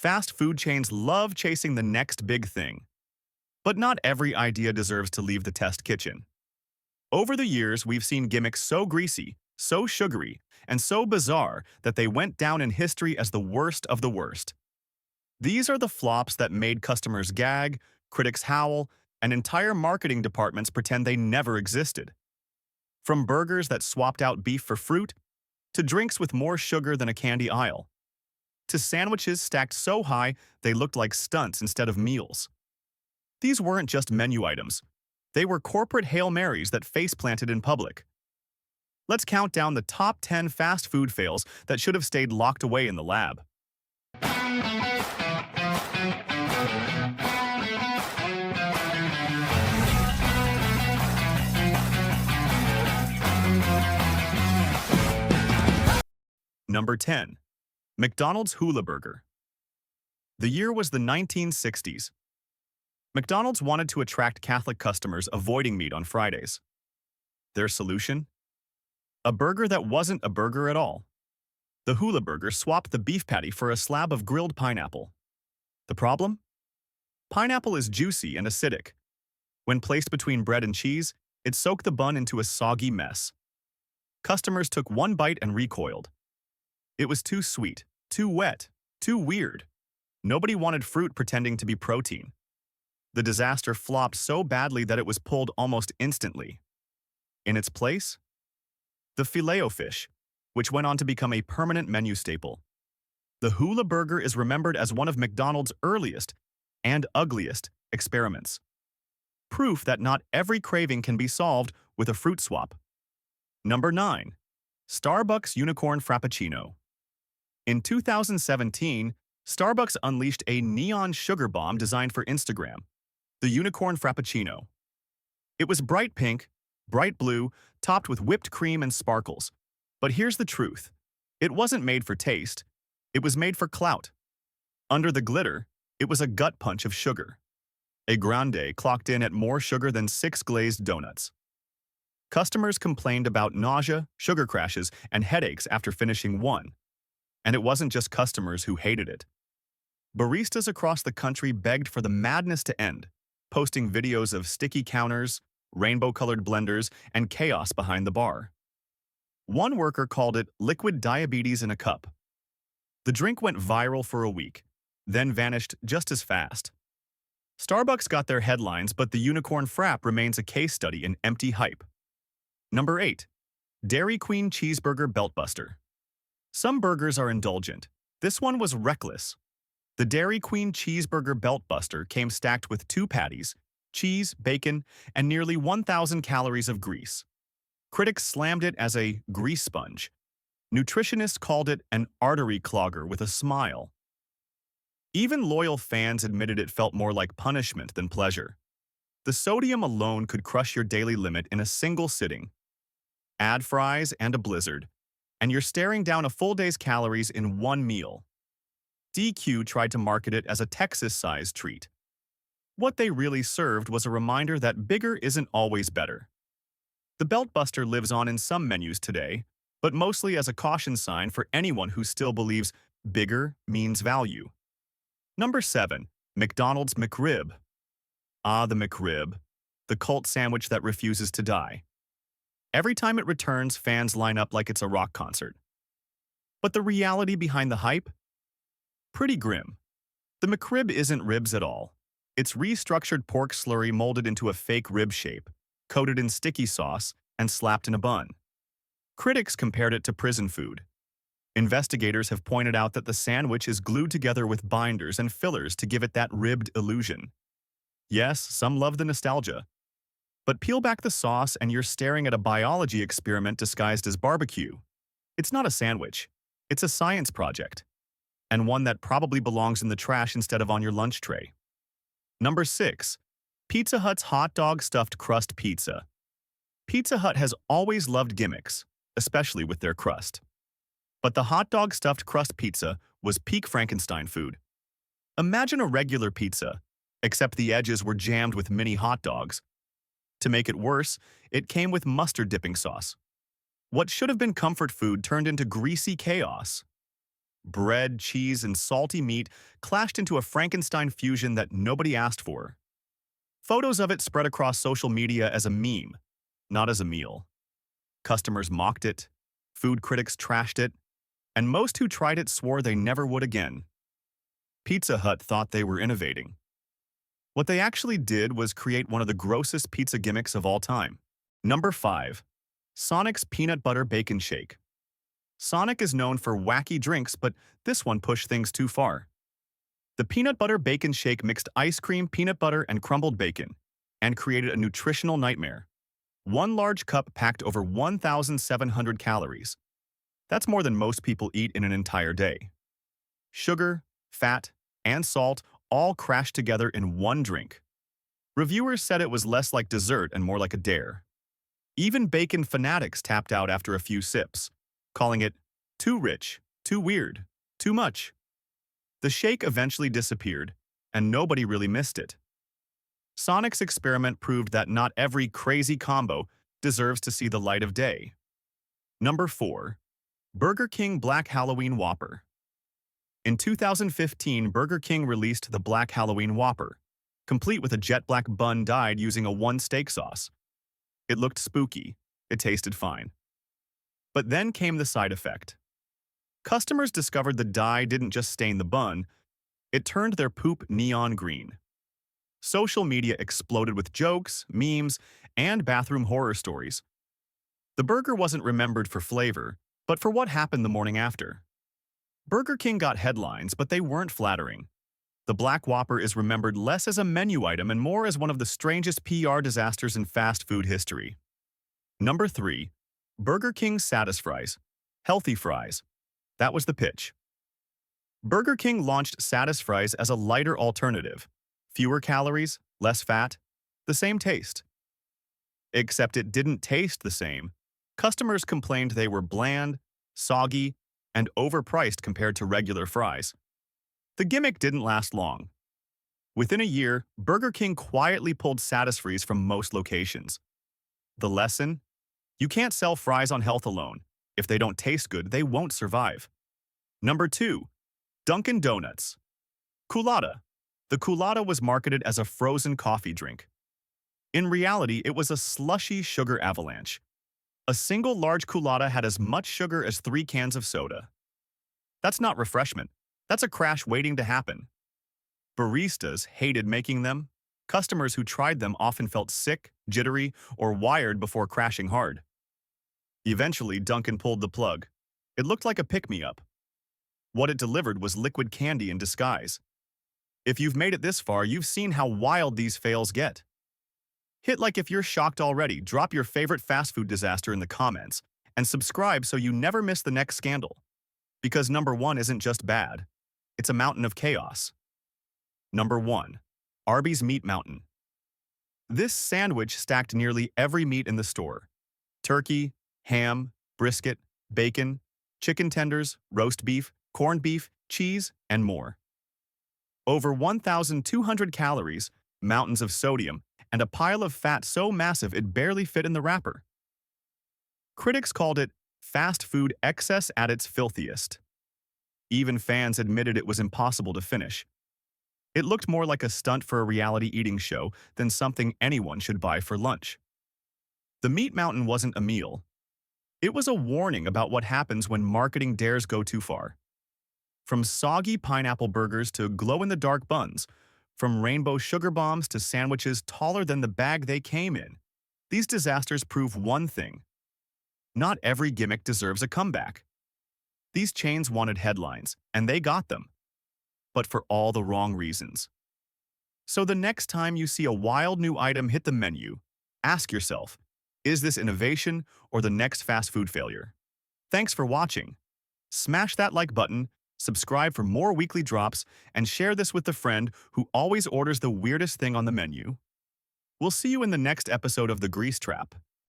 Fast food chains love chasing the next big thing. But not every idea deserves to leave the test kitchen. Over the years, we've seen gimmicks so greasy, so sugary, and so bizarre that they went down in history as the worst of the worst. These are the flops that made customers gag, critics howl, and entire marketing departments pretend they never existed. From burgers that swapped out beef for fruit, to drinks with more sugar than a candy aisle, to sandwiches stacked so high they looked like stunts instead of meals. These weren't just menu items. They were corporate Hail Marys that face-planted in public. Let's count down the top 10 fast food fails that should have stayed locked away in the lab. Number 10. McDonald's Hula Burger. The year was the 1960s. McDonald's wanted to attract Catholic customers avoiding meat on Fridays. Their solution? A burger that wasn't a burger at all. The Hula Burger swapped the beef patty for a slab of grilled pineapple. The problem? Pineapple is juicy and acidic. When placed between bread and cheese, it soaked the bun into a soggy mess. Customers took one bite and recoiled. It was too sweet, too wet, too weird. Nobody wanted fruit pretending to be protein. The disaster flopped so badly that it was pulled almost instantly. In its place, the Filet-O-Fish, which went on to become a permanent menu staple. The Hula Burger is remembered as one of McDonald's earliest and ugliest experiments. Proof that not every craving can be solved with a fruit swap. Number 9. Starbucks Unicorn Frappuccino. In 2017, Starbucks unleashed a neon sugar bomb designed for Instagram, the Unicorn Frappuccino. It was bright pink, bright blue, topped with whipped cream and sparkles. But here's the truth. It wasn't made for taste. It was made for clout. Under the glitter, it was a gut punch of sugar. A grande clocked in at more sugar than 6 glazed donuts. Customers complained about nausea, sugar crashes, and headaches after finishing one. And it wasn't just customers who hated it. Baristas across the country begged for the madness to end, posting videos of sticky counters, rainbow-colored blenders, and chaos behind the bar. One worker called it liquid diabetes in a cup. The drink went viral for a week, then vanished just as fast. Starbucks got their headlines, but the Unicorn Frap remains a case study in empty hype. Number 8. Dairy Queen Cheeseburger Beltbuster. Some burgers are indulgent. This one was reckless. The Dairy Queen Cheeseburger Beltbuster came stacked with 2 patties, cheese, bacon, and nearly 1,000 calories of grease. Critics slammed it as a grease sponge. Nutritionists called it an artery clogger with a smile. Even loyal fans admitted it felt more like punishment than pleasure. The sodium alone could crush your daily limit in a single sitting. Add fries and a blizzard, and you're staring down a full day's calories in one meal. DQ tried to market it as a Texas-sized treat. What they really served was a reminder that bigger isn't always better. The Beltbuster lives on in some menus today, but mostly as a caution sign for anyone who still believes bigger means value. Number 7. McDonald's McRib. Ah, the McRib, the cult sandwich that refuses to die. Every time it returns, fans line up like it's a rock concert. But the reality behind the hype? Pretty grim. The McRib isn't ribs at all. It's restructured pork slurry molded into a fake rib shape, coated in sticky sauce, and slapped in a bun. Critics compared it to prison food. Investigators have pointed out that the sandwich is glued together with binders and fillers to give it that ribbed illusion. Yes, some love the nostalgia. But peel back the sauce and you're staring at a biology experiment disguised as barbecue. It's not a sandwich. It's a science project. And one that probably belongs in the trash instead of on your lunch tray. Number 6. Pizza Hut's Hot Dog Stuffed Crust Pizza. Pizza Hut has always loved gimmicks, especially with their crust. But the hot dog stuffed crust pizza was peak Frankenstein food. Imagine a regular pizza, except the edges were jammed with mini hot dogs. To make it worse, it came with mustard dipping sauce. What should have been comfort food turned into greasy chaos. Bread, cheese, and salty meat clashed into a Frankenstein fusion that nobody asked for. Photos of it spread across social media as a meme, not as a meal. Customers mocked it, food critics trashed it, and most who tried it swore they never would again. Pizza Hut thought they were innovating. What they actually did was create one of the grossest pizza gimmicks of all time. Number 5. Sonic's Peanut Butter Bacon Shake. Sonic is known for wacky drinks, but this one pushed things too far. The peanut butter bacon shake mixed ice cream, peanut butter, and crumbled bacon, and created a nutritional nightmare. One large cup packed over 1,700 calories. That's more than most people eat in an entire day. Sugar, fat, and salt all crashed together in one drink. Reviewers said it was less like dessert and more like a dare. Even bacon fanatics tapped out after a few sips, calling it too rich, too weird, too much. The shake eventually disappeared, and nobody really missed it. Sonic's experiment proved that not every crazy combo deserves to see the light of day. Number 4. Burger King Black Halloween Whopper. In 2015, Burger King released the Black Halloween Whopper, complete with a jet black bun dyed using a one-steak sauce. It looked spooky. It tasted fine. But then came the side effect. Customers discovered the dye didn't just stain the bun, it turned their poop neon green. Social media exploded with jokes, memes, and bathroom horror stories. The burger wasn't remembered for flavor, but for what happened the morning after. Burger King got headlines, but they weren't flattering. The Black Whopper is remembered less as a menu item and more as one of the strangest PR disasters in fast food history. Number 3. Burger King Satisfries. Healthy fries. That was the pitch. Burger King launched Satisfries as a lighter alternative. Fewer calories, less fat, the same taste. Except it didn't taste the same. Customers complained they were bland, soggy, and overpriced compared to regular fries. The gimmick didn't last long. Within a year, Burger King quietly pulled Satisfries from most locations. The lesson? You can't sell fries on health alone. If they don't taste good, they won't survive. Number 2. Dunkin' Donuts. Coolada. The Coolada was marketed as a frozen coffee drink. In reality, it was a slushy sugar avalanche. A single large Coolada had as much sugar as 3 cans of soda. That's not refreshment. That's a crash waiting to happen. Baristas hated making them. Customers who tried them often felt sick, jittery, or wired before crashing hard. Eventually, Dunkin' pulled the plug. It looked like a pick-me-up. What it delivered was liquid candy in disguise. If you've made it this far, you've seen how wild these fails get. Hit like if you're shocked already, drop your favorite fast food disaster in the comments, and subscribe so you never miss the next scandal. Because number 1 isn't just bad, it's a mountain of chaos. Number 1. Arby's Meat Mountain. This sandwich stacked nearly every meat in the store. Turkey, ham, brisket, bacon, chicken tenders, roast beef, corned beef, cheese, and more. Over 1,200 calories, mountains of sodium, and a pile of fat so massive it barely fit in the wrapper. Critics called it fast food excess at its filthiest. Even fans admitted it was impossible to finish. It looked more like a stunt for a reality eating show than something anyone should buy for lunch. The Meat Mountain wasn't a meal. It was a warning about what happens when marketing dares go too far. From soggy pineapple burgers to glow-in-the-dark buns, from rainbow sugar bombs to sandwiches taller than the bag they came in, these disasters prove one thing. Not every gimmick deserves a comeback. These chains wanted headlines, and they got them. But for all the wrong reasons. So the next time you see a wild new item hit the menu, ask yourself, is this innovation or the next fast food failure? Thanks for watching. Smash that like button, subscribe for more weekly drops, and share this with the friend who always orders the weirdest thing on the menu. We'll see you in the next episode of The Grease Trap.